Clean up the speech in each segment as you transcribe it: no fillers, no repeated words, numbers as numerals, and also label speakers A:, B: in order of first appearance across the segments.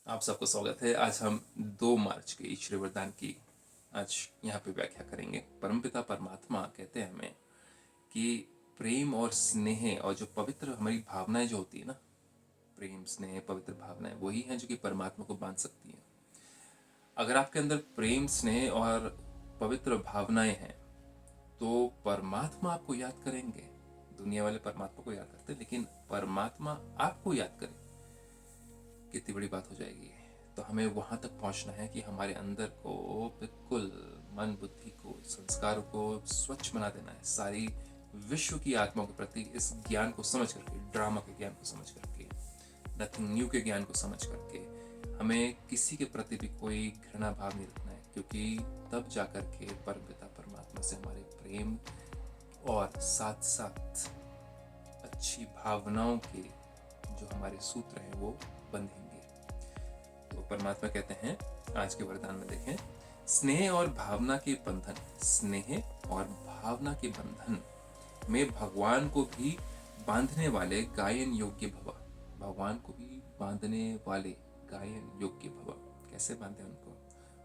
A: आप सबको स्वागत है। आज हम 2 मार्च के ईश्वरीय वरदान की आज यहाँ पे व्याख्या करेंगे। परमपिता परमात्मा कहते हैं हमें कि प्रेम और स्नेह और जो पवित्र हमारी भावनाएं जो होती है ना, प्रेम स्नेह पवित्र भावनाएं वही हैं जो कि परमात्मा को बांध सकती हैं। अगर आपके अंदर प्रेम स्नेह और पवित्र भावनाएं हैं तो परमात्मा आपको याद करेंगे। दुनिया वाले परमात्मा को याद करते हैं, लेकिन परमात्मा आपको याद करे, कितनी बड़ी बात हो जाएगी। तो हमें वहां तक पहुंचना है कि हमारे अंदर को बिल्कुल मन बुद्धि को संस्कारों को स्वच्छ बना देना है। सारी विश्व की आत्माओं के प्रति इस ज्ञान को समझ करके, ड्रामा के ज्ञान को समझ करके, नथिंग न्यू के ज्ञान को समझ करके हमें किसी के प्रति भी कोई घृणा भाव नहीं रखना है, क्योंकि तब जाकर के परमपिता परमात्मा से हमारे प्रेम और साथ साथ अच्छी भावनाओं के जो हमारे सूत्र हैं वो बंधेंगे। तो परमात्मा कहते हैं आज के वरदान में देखें, स्नेह और भावना के बंधन, स्नेह और भावना के बंधन में भगवान को भी बांधने वाले गायन योग्य भव। भगवान को भी बांधने वाले गायन योग्य भव। कैसे बांधे उनको?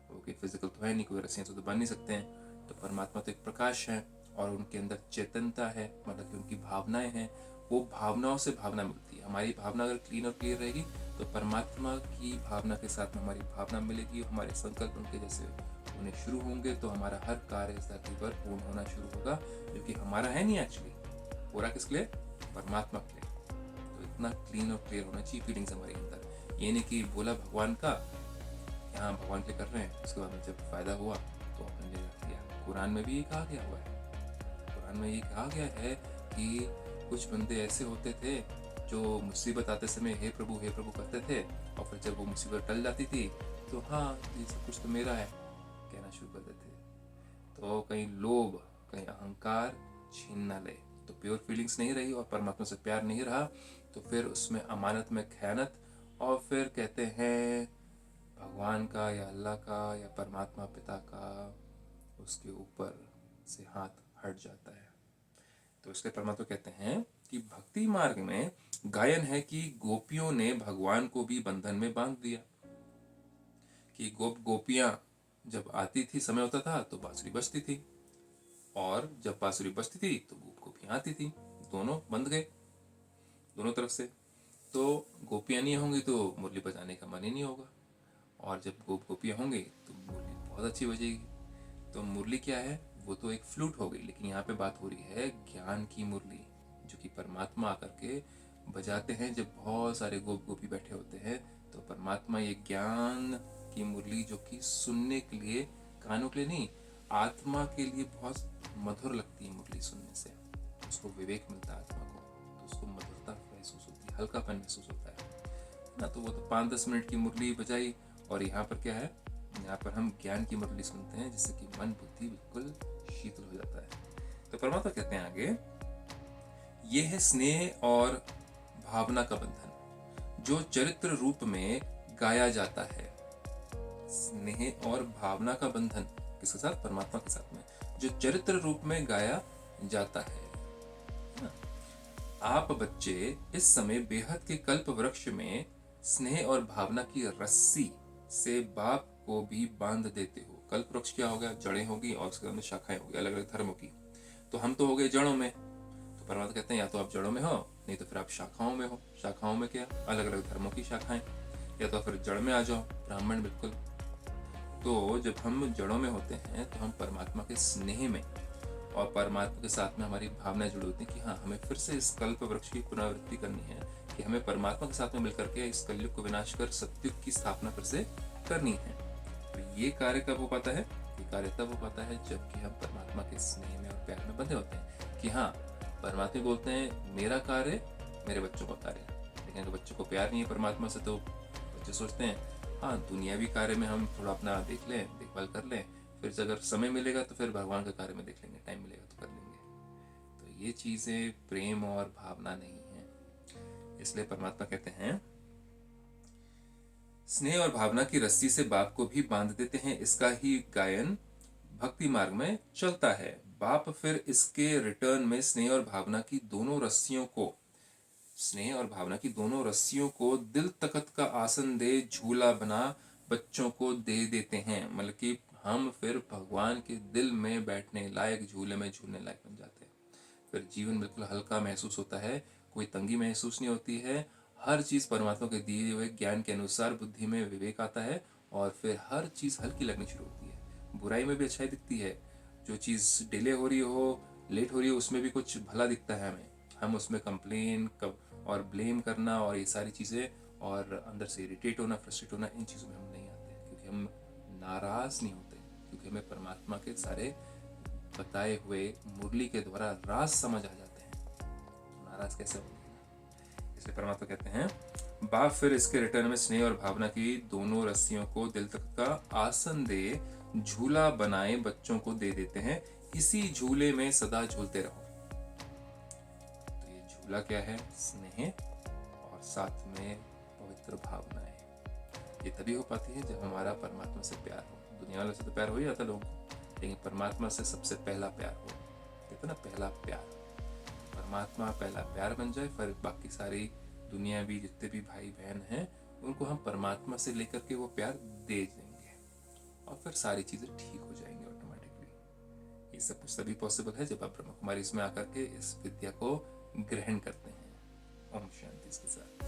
A: वो कोई फिजिकल तो है नहीं, कोई रस्सियां तो बांध नहीं सकते हैं। तो परमात्मा तो एक प्रकाश है और उनके अंदर चेतनता है, मतलब कि उनकी भावनाएं हैं। वो भावनाओं से भावना मिलती है। हमारी भावना अगर क्लीन और क्लियर रहेगी तो परमात्मा की भावना के साथ में हमारी भावना मिलेगी। हमारे संकल्प उनके जैसे होने शुरू होंगे तो हमारा हर कार्य इस धरती पर पूर्ण होना शुरू होगा, जो कि हमारा है नहीं एक्चुअली। पूरा किसके लिए? परमात्मा के लिए। तो इतना क्लीन और क्लियर होना चाहिए फीलिंग्स हमारे अंदर। ये नहीं कि बोला भगवान का, यहाँ भगवान के कर रहे हैं, उसके बाद में जब फायदा हुआ तो अपन ने रख लिया। कुरान में भी ये कहा गया हुआ है। कुरान में ये कहा गया है कि कुछ बंदे ऐसे होते थे जो मुसीबत आते समय हे प्रभु करते थे, और फिर जब वो मुसीबत टल जाती थी तो हाँ ये सब कुछ तो मेरा है कहना शुरू कर देते। तो कहीं लोभ, कहीं अहंकार छीन ना ले, तो प्योर फीलिंग्स नहीं रही और परमात्मा से प्यार नहीं रहा, तो फिर उसमें अमानत में खयानत, और फिर कहते हैं भगवान का या अल्लाह का या परमात्मा पिता का उसके ऊपर से हाथ हट जाता है। तो इसलिए परमात्मा कहते हैं कि भक्ति मार्ग में गायन है कि गोपियों ने भगवान को भी बंधन में बांध दिया। कि गोपियां जब आती थी, समय होता था तो बांसुरी बजती थी, और जब बांसुरी बजती थी तो गोपियां आती थी, दोनों बंध गए दोनों तरफ से। तो गोपियां नहीं होंगी तो मुरली बजाने का मन ही नहीं होगा, और जब गोपियां होंगी तो मुरली बहुत अच्छी बजेगी। तो मुरली क्या है? वो तो एक फ्लूट हो गई, लेकिन यहाँ पे बात हो रही है ज्ञान की मुरली, जो कि परमात्मा आकर के बजाते हैं जब बहुत सारे गोपी बैठे होते हैं। तो परमात्मा ये ज्ञान की मुरली, जो कि सुनने के लिए, कानों के लिए नहीं, आत्मा के लिए बहुत मधुर लगती है मुरली सुनने से। उसको विवेक मिलता है आत्मा को, तो उसको मधुरता महसूस होती है, हल्कापन महसूस होता है ना। तो वो तो 5-10 मिनट की मुरली बजाई, और यहाँ पर क्या है? यहाँ पर हम ज्ञान की मुरली सुनते हैं जिससे कि मन बुद्धि बिल्कुल शीतल हो जाता है। तो परमात्मा कहते हैं आगे, ये है स्नेह और भावना का बंधन जो चरित्र रूप में गाया जाता है। स्नेह और भावना का बंधन किसके साथ? परमात्मा के साथ में, जो चरित्र रूप में गाया जाता है ना? आप बच्चे इस समय बेहद के कल्प वृक्ष में स्नेह और भावना की रस्सी से बाप को भी बांध देते हो। कल्प वृक्ष क्या हो गया? जड़ें होगी और उसके अंदर शाखाएं होगी अलग अलग धर्मों की। तो हम तो हो गए जड़ों में। तो परमात्मा कहते हैं या तो आप जड़ों में हो, नहीं तो फिर आप शाखाओं में हो। शाखाओं में क्या? अलग अलग धर्मों की शाखाएं। या तो फिर जड़ में आ जाओ, ब्राह्मण बिल्कुल। तो जब हम जड़ों में होते हैं तो हम परमात्मा के स्नेह में और परमात्मा के साथ में हमारी भावनाएं जुड़ी होती हैं कि हाँ, हमें फिर से इस कल्प वृक्ष की पुनरावृत्ति करनी है, कि हमें परमात्मा के साथ में मिलकर के इस कलयुग को विनाश कर सत्युग की स्थापना फिर से करनी है। तो ये कार्य कब हो पाता है? ये कार्य तब हो पाता है जबकि हम परमात्मा के स्नेह में और प्यार में बंधे होते हैं कि हाँ, परमात्मा बोलते हैं मेरा कार्य मेरे बच्चों का कार्य। लेकिन अगर बच्चों को प्यार नहीं है परमात्मा से तो बच्चे सोचते हैं हाँ, दुनियावी कार्य में हम थोड़ा अपना देख लें, देखभाल कर लें, फिर अगर समय मिलेगा तो फिर भगवान का कार्य में देख लेंगे, टाइम मिलेगा तो कर लेंगे। तो ये चीज़ें प्रेम और भावना नहीं है। इसलिए परमात्मा कहते हैं स्नेह और भावना की रस्सी से बाप को भी बांध देते हैं, इसका ही गायन भक्ति मार्ग में चलता है। बाप फिर इसके रिटर्न में स्नेह और भावना की दोनों रस्सियों को स्नेह और भावना की दोनों रस्सियों को दिल तखत का आसन दे झूला बना बच्चों को दे देते हैं। मतलब कि हम फिर भगवान के दिल में बैठने लायक, झूले में झूलने लायक बन जाते हैं। फिर जीवन बिल्कुल हल्का महसूस होता है, कोई तंगी महसूस नहीं होती है। हर चीज़ परमात्मा के दिए हुए ज्ञान के अनुसार बुद्धि में विवेक आता है और फिर हर चीज़ हल्की लगनी शुरू होती है। बुराई में भी अच्छाई दिखती है। जो चीज़ डिले हो रही हो, लेट हो रही हो, उसमें भी कुछ भला दिखता है हमें। हम उसमें कंप्लेन और ब्लेम करना और ये सारी चीज़ें और अंदर से इरिटेट होना, फ्रस्ट्रेट होना, इन चीज़ों में हम नहीं आते, क्योंकि हम नाराज़ नहीं होते, क्योंकि हमें परमात्मा के सारे बताए हुए मुरली के द्वारा राज समझ आ जाते हैं। तो नाराज कैसे होंगे? इसलिए परमात्मा कहते हैं, बाप फिर इसके रिटर्न में स्नेह और भावना की दोनों रस्सियों को दिल तक का आसन दे झूला बनाए बच्चों को दे देते हैं। इसी झूले में सदा झूलते रहो। तो ये झूला क्या है? स्नेह और साथ में पवित्र भावनाएं। ये तभी हो पाती है जब हमारा परमात्मा से प्यार हो। दुनिया वालों से तो प्यार हो ही जाता लोगों को, लेकिन परमात्मा से सबसे पहला प्यार हो। कहते ना, पहला प्यार। परमात्मा पहला प्यार बन जाए, फिर बाकी सारी दुनिया भी, जितने भी भाई बहन हैं, उनको हम परमात्मा से लेकर के वो प्यार दे देंगे और फिर सारी चीज़ें ठीक हो जाएंगी ऑटोमेटिकली। ये सब कुछ तभी पॉसिबल है जब आप ब्रह्म कुमारी इसमें आकर के इस विद्या को ग्रहण करते हैं। ओम शांति। इसके साथ